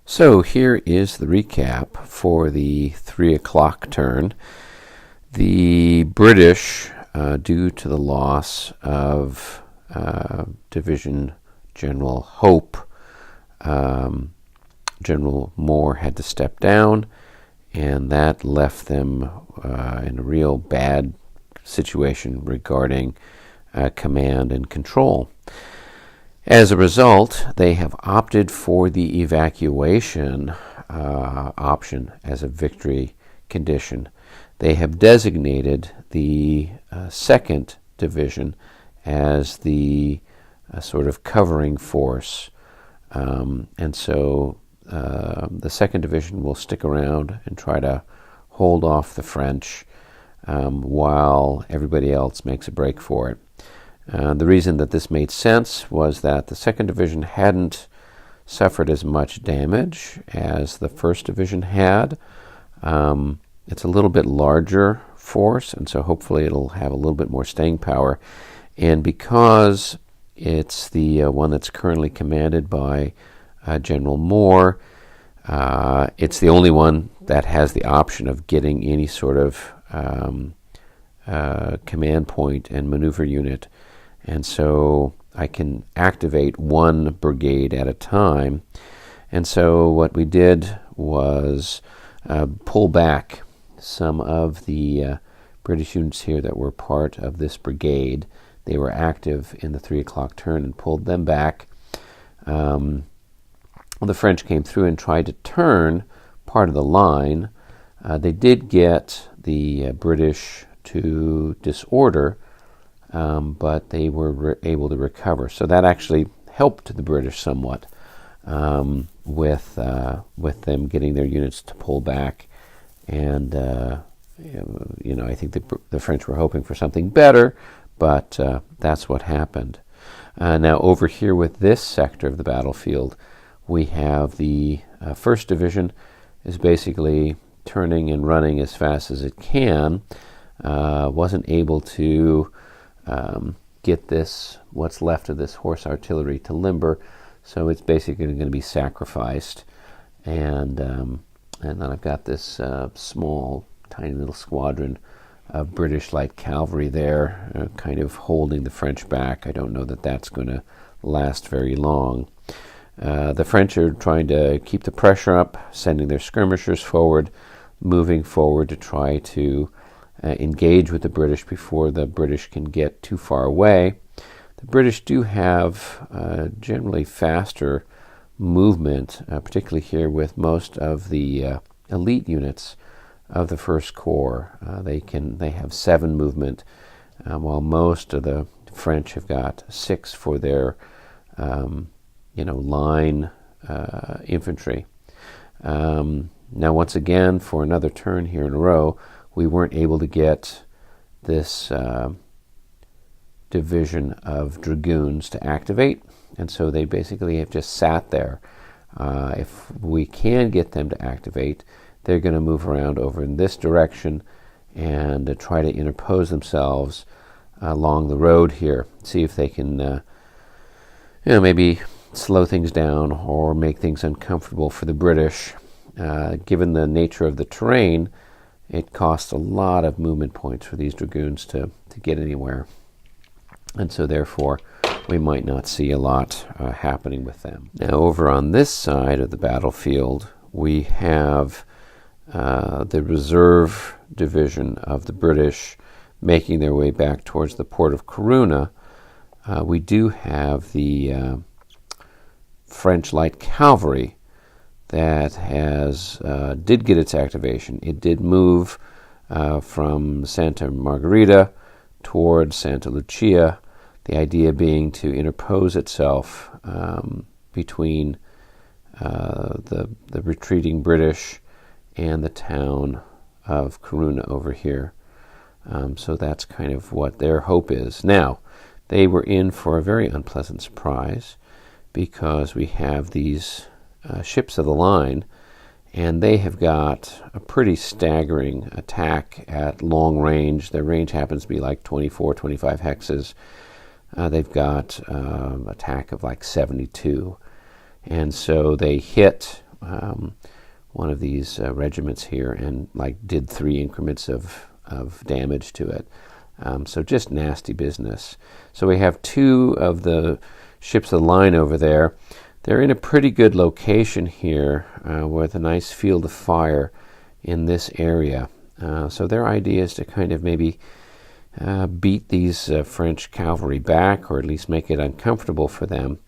So here is the recap for the 3 o'clock turn. The British, due to the loss of Division General Hope, General Moore had to step down, and that left them in a real bad situation regarding command and control. As a result, they have opted for the evacuation option as a victory condition. They have designated the 2nd Division as the sort of covering force. And so the 2nd Division will stick around and try to hold off the French while everybody else makes a break for it. The reason that this made sense was that the 2nd Division hadn't suffered as much damage as the 1st Division had. It's a little bit larger force, and so hopefully it'll have a little bit more staying power. And because it's the one that's currently commanded by General Moore, it's the only one that has the option of getting any sort of command point and maneuver unit. And so I can activate one brigade at a time. And so what we did was pull back some of the British units here that were part of this brigade. They were active in the 3 o'clock turn and pulled them back. The French came through and tried to turn part of the line. They did get the British to disorder, but they were able to recover. So that actually helped the British somewhat with them getting their units to pull back. And I think the French were hoping for something better, but that's what happened. Now over here with this sector of the battlefield, we have the 1st Division is basically turning and running as fast as it can. Wasn't able to get what's left of this horse artillery to limber, so it's basically going to be sacrificed. And then I've got this small, tiny little squadron of British light cavalry there, kind of holding the French back. I don't know that that's going to last very long. The French are trying to keep the pressure up, sending their skirmishers forward, moving forward to try to engage with the British before the British can get too far away. The British do have generally faster movement, particularly here with most of the elite units of the 1st Corps. They have 7 movement, while most of the French have got 6 for their line infantry. Now once again, for another turn here in a row, we weren't able to get this division of dragoons to activate, and so they basically have just sat there. If we can get them to activate, they're going to move around over in this direction and try to interpose themselves along the road here, see if they can maybe slow things down or make things uncomfortable for the British. Given the nature of the terrain, it costs a lot of movement points for these dragoons to get anywhere. And so therefore, we might not see a lot happening with them. Now over on this side of the battlefield, we have the reserve division of the British making their way back towards the port of Corunna. We do have the French light cavalry that did get its activation. It did move from Santa Margherita towards Santa Lucia, the idea being to interpose itself between the retreating British and the town of Corunna over here. So that's kind of what their hope is. Now, they were in for a very unpleasant surprise because we have these ships of the line, and they have got a pretty staggering attack at long range. Their range happens to be like 24, 25 hexes. They've got attack of like 72. And so they hit one of these regiments here and did 3 increments of damage to it. So just nasty business. So we have 2 of the ships of the line over there. They're in a pretty good location here with a nice field of fire in this area. So their idea is to kind of maybe beat these French cavalry back, or at least make it uncomfortable for them.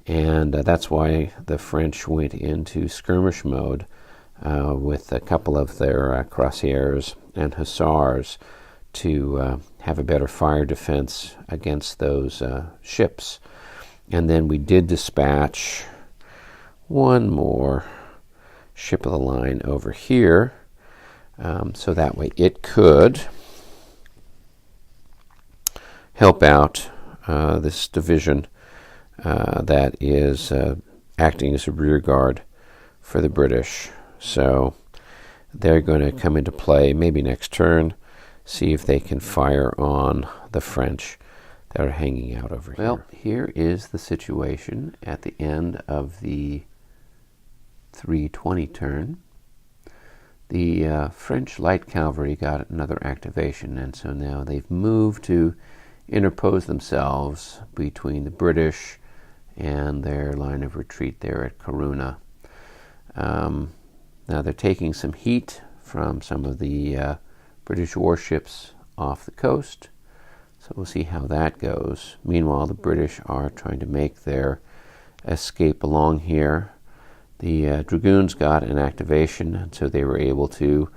And that's why the French went into skirmish mode with a couple of their cuirassiers and hussars to have a better fire defense against those ships. And then we did dispatch one more ship of the line over here, so that way it could help out this division that is acting as a rear guard for the British. So they're going to come into play maybe next turn, see if they can fire on the French that are hanging out over here. Well, here is the situation at the end of the 3:20 turn. The French light cavalry got another activation, and so now they've moved to interpose themselves between the British and their line of retreat there at Corunna. Now they're taking some heat from some of the British warships off the coast, so we'll see how that goes. Meanwhile, the British are trying to make their escape along here. The Dragoons got an activation, and so they were able to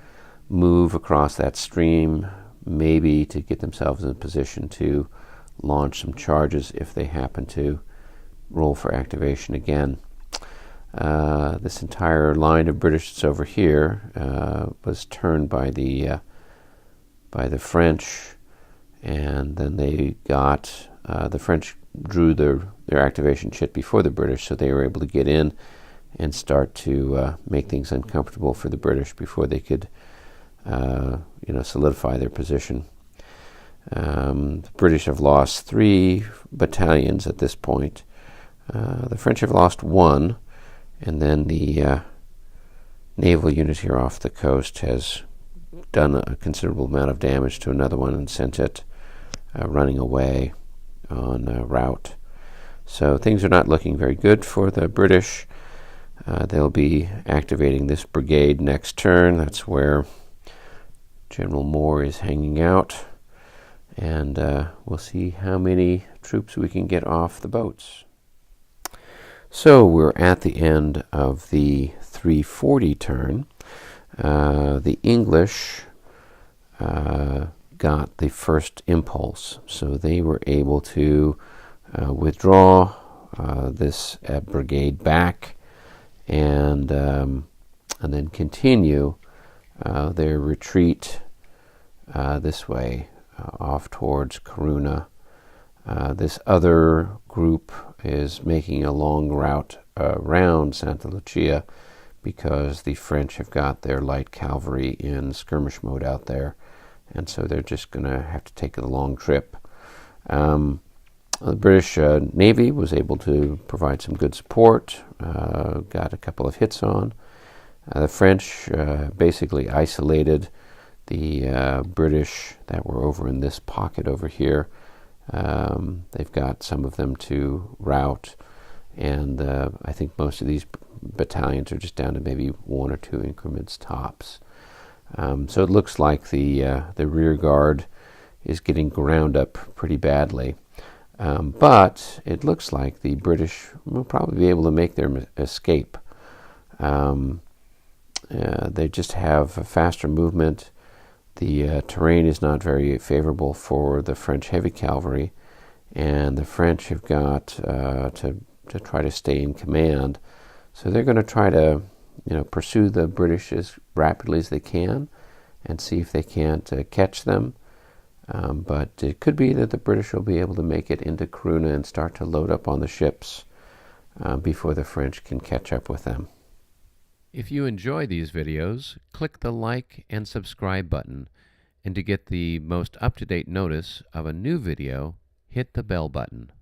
move across that stream, maybe to get themselves in a position to launch some charges if they happen to roll for activation again. This entire line of British that's over here was turned by the French, and then they got the French drew their activation chit before the British, so they were able to get in and start to make things uncomfortable for the British before they could solidify their position. The British have lost 3 battalions at this point. The French have lost 1, and then the naval unit here off the coast has done a considerable amount of damage to another one and sent it running away on route. So things are not looking very good for the British. They'll be activating this brigade next turn. That's where General Moore is hanging out, and we'll see how many troops we can get off the boats. So we're at the end of the 3:40 turn. The English got the first impulse, so they were able to withdraw this brigade back and then continue their retreat this way off towards Corunna. This other group is making a long route around Santa Lucia because the French have got their light cavalry in skirmish mode out there, and so they're just going to have to take a long trip. The British Navy was able to provide some good support, got a couple of hits on. The French basically isolated the British that were over in this pocket over here. They've got some of them to rout, and I think most of these battalions are just down to maybe 1 or 2 increments tops. So it looks like the rear guard is getting ground up pretty badly. But it looks like the British will probably be able to make their escape. They just have a faster movement. The terrain is not very favorable for the French heavy cavalry, and the French have got to try to stay in command. So they're going to try to pursue the British as rapidly as they can and see if they can't catch them. But it could be that the British will be able to make it into Corunna and start to load up on the ships before the French can catch up with them. If you enjoy these videos, click the like and subscribe button. And to get the most up-to-date notice of a new video, hit the bell button.